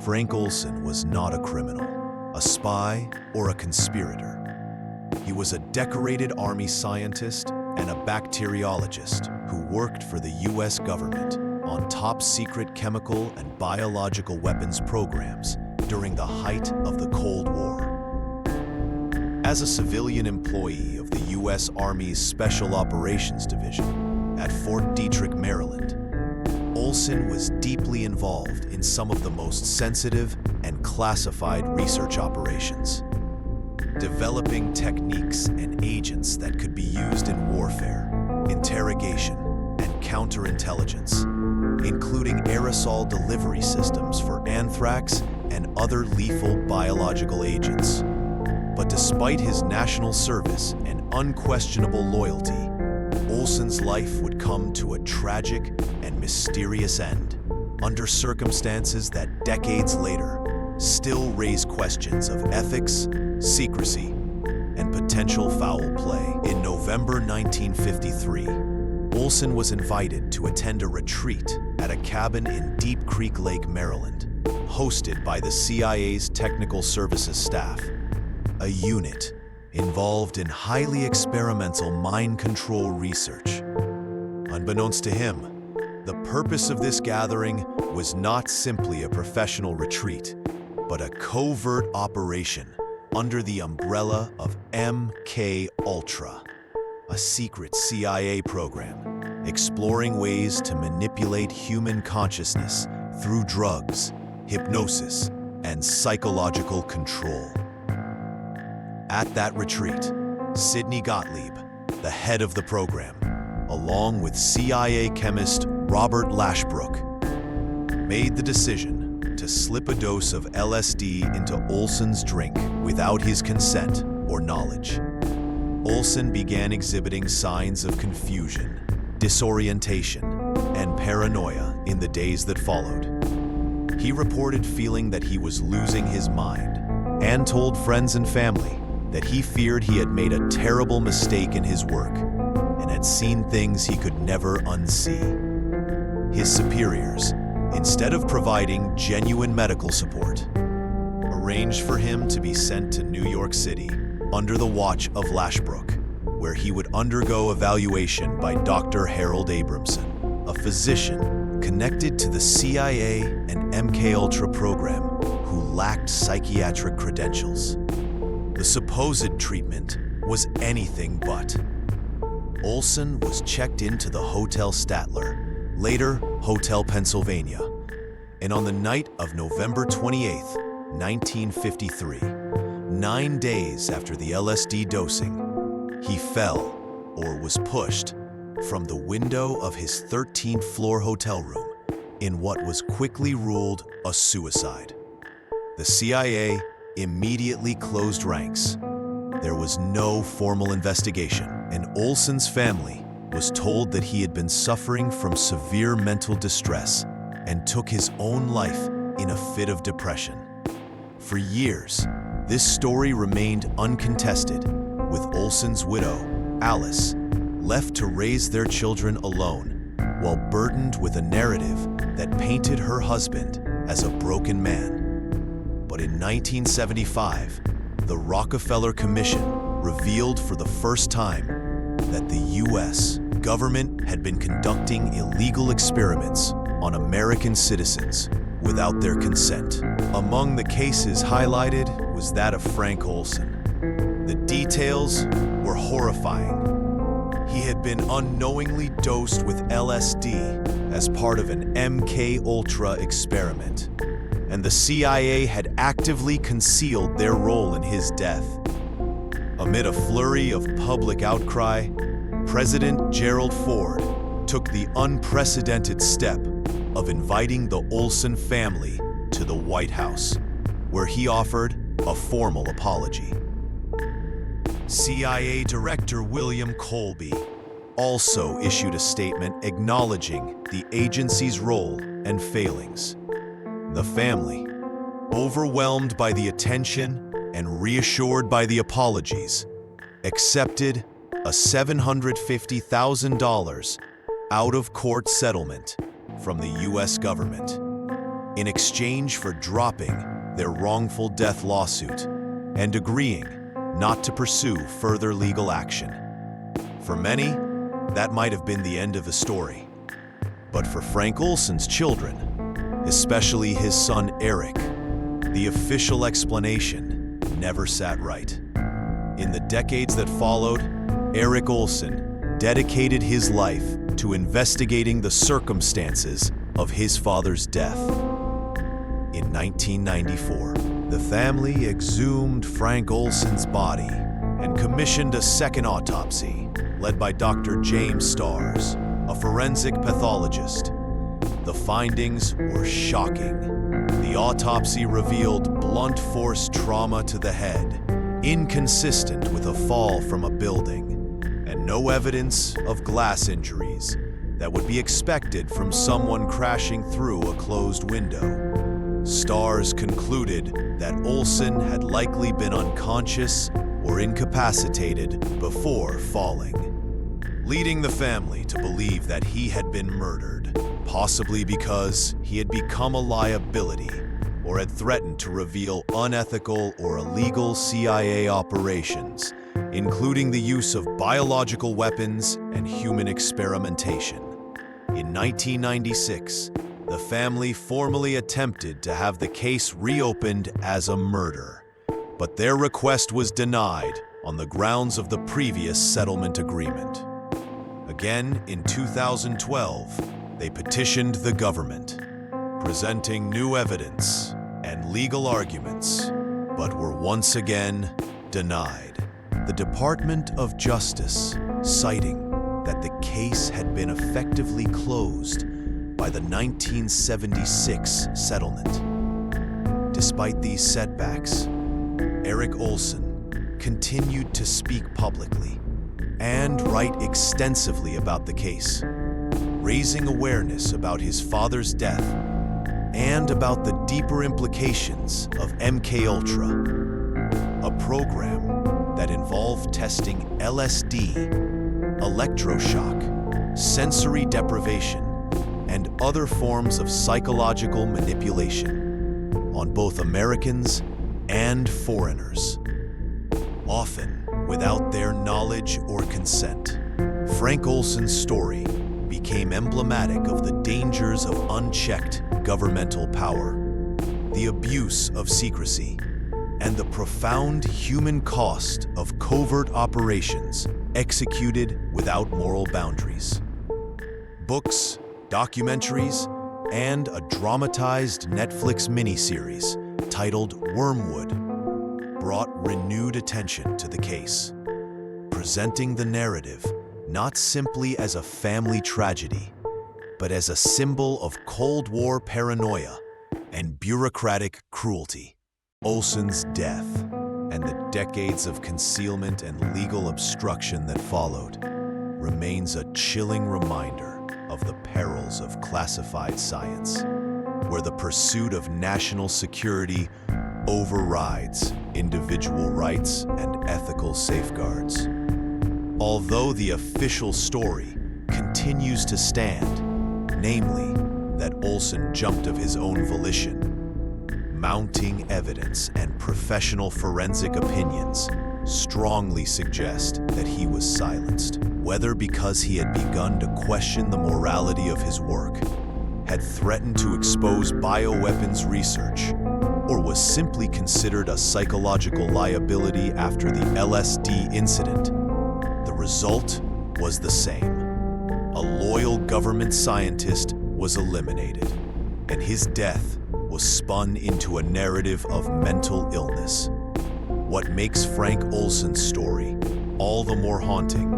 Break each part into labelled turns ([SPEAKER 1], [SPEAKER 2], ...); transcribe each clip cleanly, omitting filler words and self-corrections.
[SPEAKER 1] Frank Olson was not a criminal, a spy, or a conspirator. He was a decorated Army scientist and a bacteriologist who worked for the U.S. government on top-secret chemical and biological weapons programs during the height of the Cold War. As a civilian employee of the U.S. Army's Special Operations Division at Fort Detrick, Maryland, Olson was deeply involved in some of the most sensitive and classified research operations, developing techniques and agents that could be used in warfare, interrogation, and counterintelligence, including aerosol delivery systems for anthrax and other lethal biological agents. But despite his national service and unquestionable loyalty, Olson's life would come to a tragic and mysterious end, under circumstances that decades later still raise questions of ethics, secrecy, and potential foul play. In November 1953, Olson was invited to attend a retreat at a cabin in Deep Creek Lake, Maryland, hosted by the CIA's Technical Services staff, a unit involved in highly experimental mind control research. Unbeknownst to him, the purpose of this gathering was not simply a professional retreat, but a covert operation under the umbrella of MKULTRA, a secret CIA program exploring ways to manipulate human consciousness through drugs, hypnosis, and psychological control. At that retreat, Sidney Gottlieb, the head of the program, along with CIA chemist Robert Lashbrook, made the decision to slip a dose of LSD into Olson's drink without his consent or knowledge. Olson began exhibiting signs of confusion, disorientation, and paranoia in the days that followed. He reported feeling that he was losing his mind and told friends and family that he feared he had made a terrible mistake in his work and had seen things he could never unsee. His superiors, instead of providing genuine medical support, arranged for him to be sent to New York City under the watch of Lashbrook, where he would undergo evaluation by Dr. Harold Abramson, a physician connected to the CIA and MKUltra program who lacked psychiatric credentials. The supposed treatment was anything but. Olson was checked into the Hotel Statler, later Hotel Pennsylvania, and on the night of November 28, 1953, 9 days after the LSD dosing, he fell, or was pushed, from the window of his 13th floor hotel room in what was quickly ruled a suicide. The CIA immediately closed ranks. There was no formal investigation, and Olson's family was told that he had been suffering from severe mental distress and took his own life in a fit of depression. For years, this story remained uncontested, with Olson's widow, Alice, left to raise their children alone, while burdened with a narrative that painted her husband as a broken man. But in 1975, the Rockefeller Commission revealed for the first time that the U.S. government had been conducting illegal experiments on American citizens without their consent. Among the cases highlighted was that of Frank Olson. The details were horrifying. He had been unknowingly dosed with LSD as part of an MKUltra experiment, and the CIA had actively concealed their role in his death. Amid a flurry of public outcry, President Gerald Ford took the unprecedented step of inviting the Olson family to the White House, where he offered a formal apology. CIA Director William Colby also issued a statement acknowledging the agency's role and failings. The family, overwhelmed by the attention and reassured by the apologies, accepted a $750,000 out-of-court settlement from the U.S. government. in exchange for dropping their wrongful death lawsuit and agreeing not to pursue further legal action. For many, that might have been the end of the story. But for Frank Olson's children, especially his son Eric, the official explanation never sat right. In the decades that followed, Eric Olson dedicated his life to investigating the circumstances of his father's death. In 1994, the family exhumed Frank Olson's body and commissioned a second autopsy led by Dr. James Stars, a forensic pathologist. The findings were shocking. The autopsy revealed blunt force trauma to the head, inconsistent with a fall from a building, and no evidence of glass injuries that would be expected from someone crashing through a closed window. Stars concluded that Olson had likely been unconscious or incapacitated before falling, leading the family to believe that he had been murdered, possibly because he had become a liability or had threatened to reveal unethical or illegal CIA operations, including the use of biological weapons and human experimentation. In 1996, the family formally attempted to have the case reopened as a murder, but their request was denied on the grounds of the previous settlement agreement. Again, in 2012, they petitioned the government, presenting new evidence and legal arguments, but were once again denied. The Department of Justice, citing that the case had been effectively closed by the 1976 settlement. Despite these setbacks, Eric Olson continued to speak publicly and write extensively about the case, raising awareness about his father's death and about the deeper implications of MKULTRA, a program that involved testing LSD, electroshock, sensory deprivation, and other forms of psychological manipulation on both Americans and foreigners, often without their knowledge or consent. Frank Olson's story became emblematic of the dangers of unchecked governmental power, the abuse of secrecy, and the profound human cost of covert operations executed without moral boundaries. Books, documentaries, and a dramatized Netflix miniseries titled Wormwood brought renewed attention to the case, presenting the narrative not simply as a family tragedy, but as a symbol of Cold War paranoia and bureaucratic cruelty. Olson's death and the decades of concealment and legal obstruction that followed remains a chilling reminder of the perils of classified science, where the pursuit of national security overrides individual rights and ethical safeguards. Although the official story continues to stand, namely that Olson jumped of his own volition, mounting evidence and professional forensic opinions strongly suggest that he was silenced, whether because he had begun to question the morality of his work, had threatened to expose bioweapons research, or was simply considered a psychological liability after the LSD incident. The result was the same. A loyal government scientist was eliminated, and his death was spun into a narrative of mental illness. What makes Frank Olson's story all the more haunting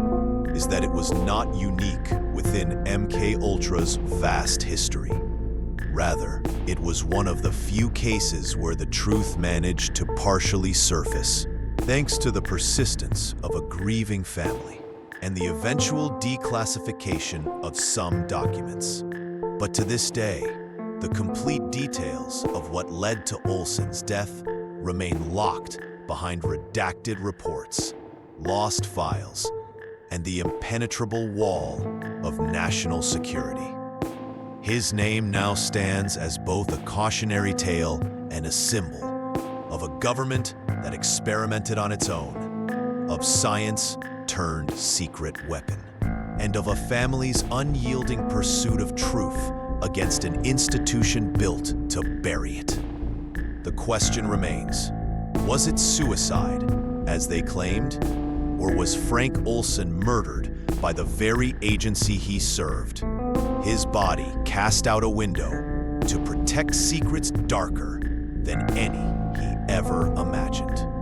[SPEAKER 1] is that it was not unique within MKUltra's vast history. Rather, it was one of the few cases where the truth managed to partially surface, thanks to the persistence of a grieving family and the eventual declassification of some documents. But to this day, the complete details of what led to Olson's death remain locked behind redacted reports, lost files, and the impenetrable wall of national security. His name now stands as both a cautionary tale and a symbol of a government that experimented on its own, of science turned secret weapon, and of a family's unyielding pursuit of truth against an institution built to bury it. The question remains, was it suicide, as they claimed, or was Frank Olson murdered by the very agency he served? His body cast out a window to protect secrets darker than any he ever imagined.